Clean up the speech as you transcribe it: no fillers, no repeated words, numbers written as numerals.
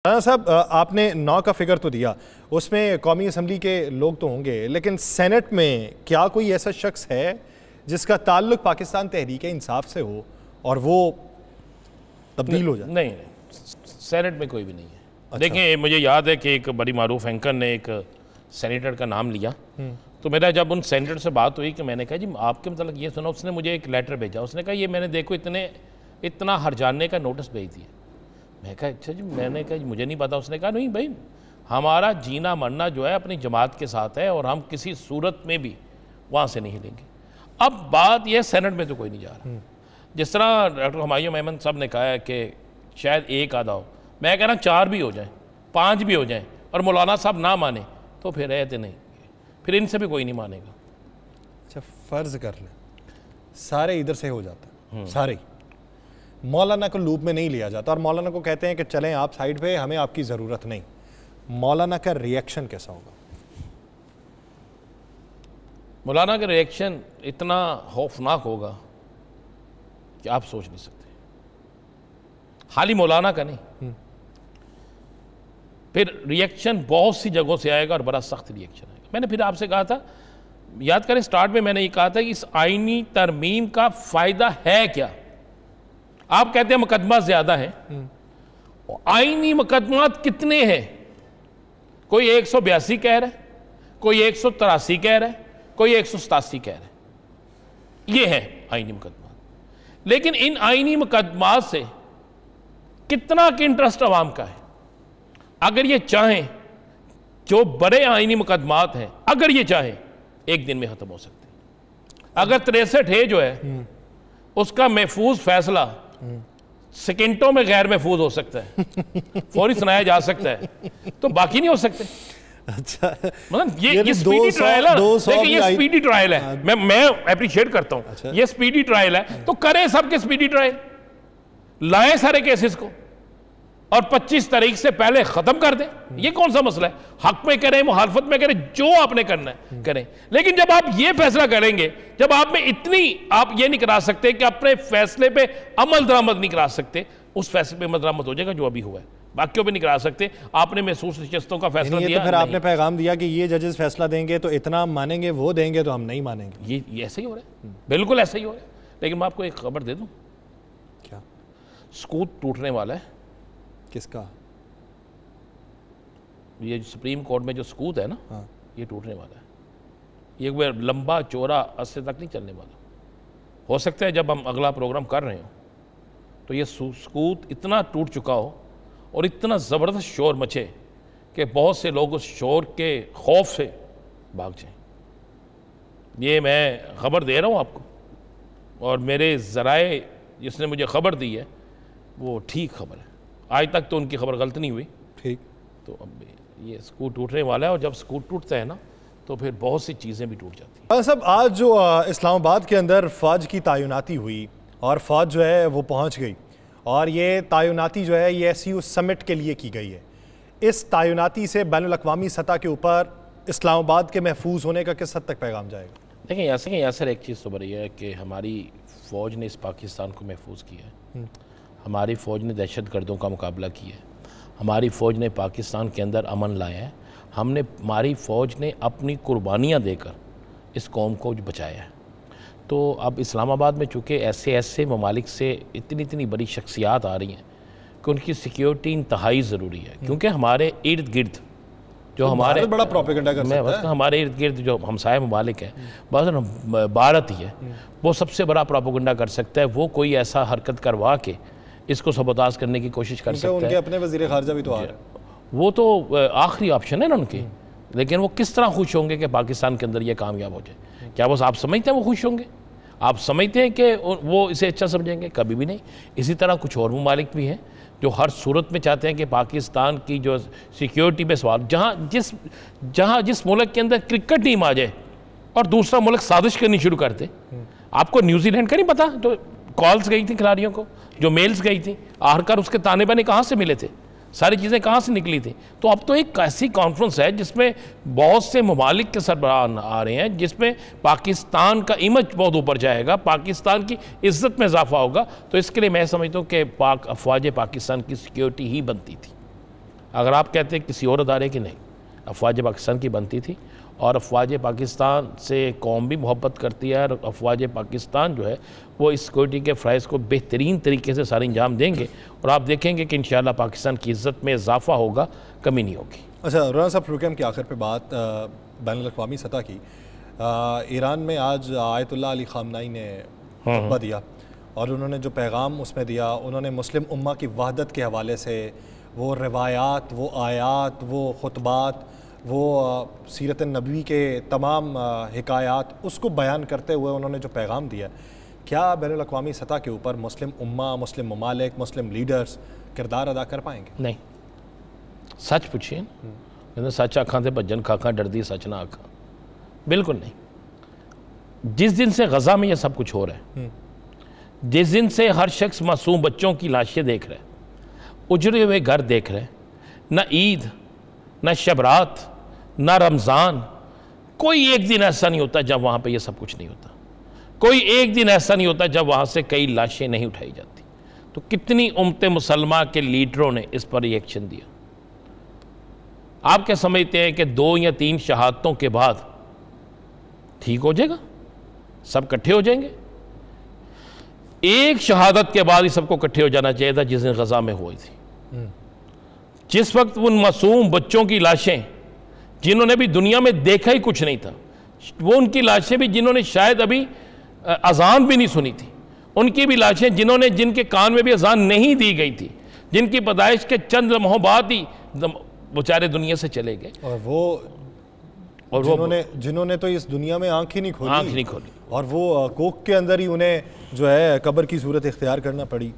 رانا صاحب آپ نے 9 کا فگر تو دیا، اس میں قومی اسمبلی کے لوگ تو ہوں گے، لیکن سینٹ میں کیا کوئی ایسا شخص ہے جس کا تعلق پاکستان تحریک انصاف سے ہو اور وہ تبدیل ہو جائے؟ نہیں، سینٹ میں کوئی بھی نہیں ہے۔ دیکھیں مجھے یاد ہے کہ ایک بڑی معروف اینکر نے ایک سینیٹر کا نام لیا، تو میرا جب ان سینیٹر سے بات ہوئی کہ میں نے کہا جی آپ کے متعلق یہ سنا، اس نے مجھے ایک لیٹر بھیجا، اس نے کہا یہ میں نے دیکھو اتنا ہرجانے کا نوٹس بھیج دیا۔ میں کہا اچھا جی، میں نے کہا جی مجھے نہیں پتا۔ اس نے کہا نہیں بھائی، ہمارا جینا مرنا جو ہے اپنی جماعت کے ساتھ ہے اور ہم کسی صورت میں بھی وہاں سے نہیں ہلیں گے۔ اب بات یہ سینٹ میں تو کوئی نہیں جا رہا، جس طرح ڈاکٹر ہمایوں میمن صاحب نے کہا ہے کہ شاید ایک آدھا ہو، میں کہہ رہا ہوں 4 بھی ہو جائیں، 5 بھی ہو جائیں اور مولانا صاحب نہ مانے تو پھر رہتے نہیں، پھر ان سے بھی کوئی نہیں مانے گا۔ اچھا فرض کر لیں سارے ادھر سے ہو جاتا، سارے مولانا کو لوپ میں نہیں لیا جاتا اور مولانا کو کہتے ہیں کہ چلیں آپ سائیڈ پہ، ہمیں آپ کی ضرورت نہیں، مولانا کا ریئیکشن کیسا ہوگا؟ مولانا کا ریئیکشن اتنا خوفناک ہوگا کہ آپ سوچ نہیں سکتے۔ خالی مولانا کا نہیں، پھر ریئیکشن بہت سی جگہوں سے آئے گا اور بڑا سخت ریئیکشن آئے گا۔ میں نے پھر آپ سے کہا تھا، یاد کریں سٹارٹ میں نے یہ کہا تھا کہ اس آئینی ترمیم کا فائدہ ہے کیا؟ آپ کہتے ہیں مقدمات زیادہ ہیں، آئینی مقدمات کتنے ہیں؟ کوئی 182 کہہ رہا ہے، کوئی 183 کہہ رہا ہے، کوئی 187 کہہ رہا ہے، یہ ہے آئینی مقدمات۔ لیکن ان آئینی مقدمات سے کتنا کہ انٹرسٹ عوام کا ہے؟ اگر یہ چاہیں، جو بڑے آئینی مقدمات ہیں، اگر یہ چاہیں ایک دن میں ختم ہو سکتے ہیں۔ اگر 63 جو ہے اس کا محفوظ فیصلہ سیکنڈوں میں غیر محفوظ ہو سکتا ہے، فوری سنایا جا سکتا ہے، تو باقی نہیں ہو سکتے۔ اچھا مطلب یہ سپیڈی ٹرائل ہے، دیکھیں یہ سپیڈی ٹرائل ہے، میں اپریشیٹ کرتا ہوں، یہ سپیڈی ٹرائل ہے، تو کریں سب کے سپیڈی ٹرائل، لائیں سارے کیسز کو اور 25 تاریخ سے پہلے ختم کر دیں۔ یہ کون سا مسئلہ ہے؟ حق میں کریں، مخالفت میں کریں، جو آپ نے کرنا ہے کریں۔ لیکن جب آپ یہ فیصلہ کریں گے، جب آپ میں اتنی آپ یہ نہیں کرا سکتے کہ اپنے فیصلے پہ عمل درآمد نہیں کرا سکتے، اس فیصلے پہ عمل درآمد ہو جائے گا جو ابھی ہوا ہے، باقیوں پہ نہیں کرا سکتے۔ آپ نے محسوس نشستوں کا فیصلہ دیا، یہ تو پھر آپ نے پیغام دیا کہ یہ ججز فیصلہ دیں گے تو اتنا ہم مانیں گے، وہ دیں گے تو ہم نہیں مانیں گے۔ یہ ایسا ہی ہو رہا ہے، بالکل ایسا ہی ہو رہا ہے۔ لیکن میں آپ کو ایک خبر دے دوں، کیا؟ سکوت ٹوٹنے والا ہے۔ کس کا؟ یہ سپریم کورٹ میں جو سکوت ہے نا، یہ ٹوٹنے والا ہے۔ یہ کوئی لمبا چوڑا عرصے تک نہیں چلنے والا۔ ہو سکتا ہے جب ہم اگلا پروگرام کر رہے ہوں تو یہ سکوت اتنا ٹوٹ چکا ہو اور اتنا زبردست شور مچے کہ بہت سے لوگ اس شور کے خوف سے بھاگ جائیں۔ یہ میں خبر دے رہا ہوں آپ کو، اور میرے ذرائع جس نے مجھے خبر دی ہے وہ ٹھیک خبر ہے، آج تک تو ان کی خبر غلط نہیں ہوئی۔ ٹھیک، تو اب یہ سکوت ٹوٹنے والا ہے، اور جب سکوت ٹوٹتا ہے نا تو پھر بہت سی چیزیں بھی ٹوٹ جاتی ہیں۔ صاحب آج جو اسلام آباد کے اندر فوج کی تعیناتی ہوئی اور فوج جو ہے وہ پہنچ گئی، اور یہ تعیناتی جو ہے یہ SCO سمٹ کے لیے کی گئی ہے، اس تعیناتی سے بین الاقوامی سطح کے اوپر اسلام آباد کے محفوظ ہونے کا کس حد تک پیغام جائے گا؟ دیکھیں یاسر ایک چیز تو بڑی ہے کہ ہماری فوج نے اس پاکستان کو محفوظ کیا ہے، ہماری فوج نے دہشت گردوں کا مقابلہ کیا ہے، ہماری فوج نے پاکستان کے اندر امن لایا ہے، ہماری فوج نے اپنی قربانیاں دے کر اس قوم کو بچایا ہے۔ تو اب اسلام آباد میں چونکہ ایسے ممالک سے اتنی بڑی شخصیات آ رہی ہیں کہ ان کی سیکیورٹی انتہائی ضروری ہے، کیونکہ ہمارے ارد گرد جو ہمارے بڑا پروپیگنڈا کر سکتا ہے، ہمارے ارد گرد جو ہمسائے ممالک ہیں، بس بھارت ہی ہے، وہ سب سے بڑا پروپیگنڈا کر سکتا ہے۔ وہ کوئی ایسا حرکت کروا کے اس کو سبوتاژ کرنے کی کوشش کر سکتا ہے۔ ان کے اپنے وزیر خارجہ بھی تو آ رہے ہیں، وہ تو آخری آپشن ہے نا ان کے، لیکن وہ کس طرح خوش ہوں گے کہ پاکستان کے اندر یہ کامیاب ہو جائے؟ کیا بس آپ سمجھتے ہیں وہ خوش ہوں گے؟ آپ سمجھتے ہیں کہ وہ اسے اچھا سمجھیں گے؟ کبھی بھی نہیں۔ اسی طرح کچھ اور ممالک بھی ہیں جو ہر صورت میں چاہتے ہیں کہ پاکستان کی جو سیکیورٹی پہ سوال، جہاں جس ملک کے اندر کرکٹ ٹیم آ جائے اور دوسرا ملک سازش کرنی شروع کرتے۔ آپ کو نیوزی لینڈ کا نہیں پتا تو کالز گئی تھی کھلاڑیوں کو، جو میلز گئی تھی، آخر اس کے تانے بانے کہاں سے ملے تھے، ساری چیزیں کہاں سے نکلی تھی؟ تو اب تو ایک ایسی کانفرنس ہے جس میں بہت سے ممالک کے سربراہ آ رہے ہیں، جس میں پاکستان کا امیج بہت اوپر جائے گا، پاکستان کی عزت میں اضافہ ہوگا۔ تو اس کے لیے میں سمجھتا ہوں کہ افواج پاکستان کی سیکیورٹی ہی بنتی تھی۔ اگر آپ کہتے ہیں کسی اور ادارے کی، نہیں، افواج پاکستان کی بنتی تھی، اور افواج پاکستان سے قوم بھی محبت کرتی ہے، اور افواج پاکستان جو ہے وہ اس سیکورٹی کے فرائض کو بہترین طریقے سے سارے انجام دیں گے، اور آپ دیکھیں گے کہ انشاءاللہ پاکستان کی عزت میں اضافہ ہوگا، کمی نہیں ہوگی۔ اچھا رانا صاحب، پروگرام کے آخر پہ بات بین الاقوامی سطح کی، ایران میں آج آیت اللہ علی خامنائی نے خطبہ دیا، اور انہوں نے جو پیغام اس میں دیا، انہوں نے مسلم امہ کی وحدت کے حوالے سے وہ روایات، وہ آیات، وہ خطبات، وہ سیرت النبوی کے تمام حکایات، اس کو بیان کرتے ہوئے انہوں نے جو پیغام دیا، کیا بین الاقوامی سطح کے اوپر مسلم امہ، مسلم ممالک، مسلم لیڈرز کردار ادا کر پائیں گے؟ نہیں، سچ پوچھئے نا، سچ آکھاں تے بھجن کھاکھاں ڈردی سچ نہ آکھاں، بالکل نہیں۔ جس دن سے غزہ میں یہ سب کچھ ہو رہا ہے، جس دن سے ہر شخص معصوم بچوں کی لاشیں دیکھ رہا ہے، اجڑے ہوئے گھر دیکھ رہے ہیں، نہ عید، نہ شبرات، نہ رمضان، کوئی ایک دن ایسا نہیں ہوتا جب وہاں پہ یہ سب کچھ نہیں ہوتا، کوئی ایک دن ایسا نہیں ہوتا جب وہاں سے کئی لاشیں نہیں اٹھائی جاتی۔ تو کتنی امت مسلمہ کے لیڈروں نے اس پر ریئیکشن دیا؟ آپ کیا سمجھتے ہیں کہ 2 یا 3 شہادتوں کے بعد ٹھیک ہو جائے گا؟ سب کٹھے ہو جائیں گے؟ ایک شہادت کے بعد ہی سب کو کٹھے ہو جانا چاہیے تھا، جس دن غزہ میں ہوئی تھی۔ جس وقت ان معصوم بچوں کی لاشیں، جنہوں نے بھی دنیا میں دیکھا ہی کچھ نہیں تھا، وہ ان کی لاشیں بھی جنہوں نے شاید ابھی اذان بھی نہیں سنی تھی، ان کی بھی لاشیں جن کے کان میں بھی اذان نہیں دی گئی تھی، جن کی پیدائش کے چند لمحوں بعد ہی بیچارے دنیا سے چلے گئے، اور جنہوں نے تو اس دنیا میں آنکھ ہی نہیں کھولی، کھولی، اور وہ کوک کے اندر ہی انہیں جو ہے قبر کی صورت اختیار کرنا پڑی۔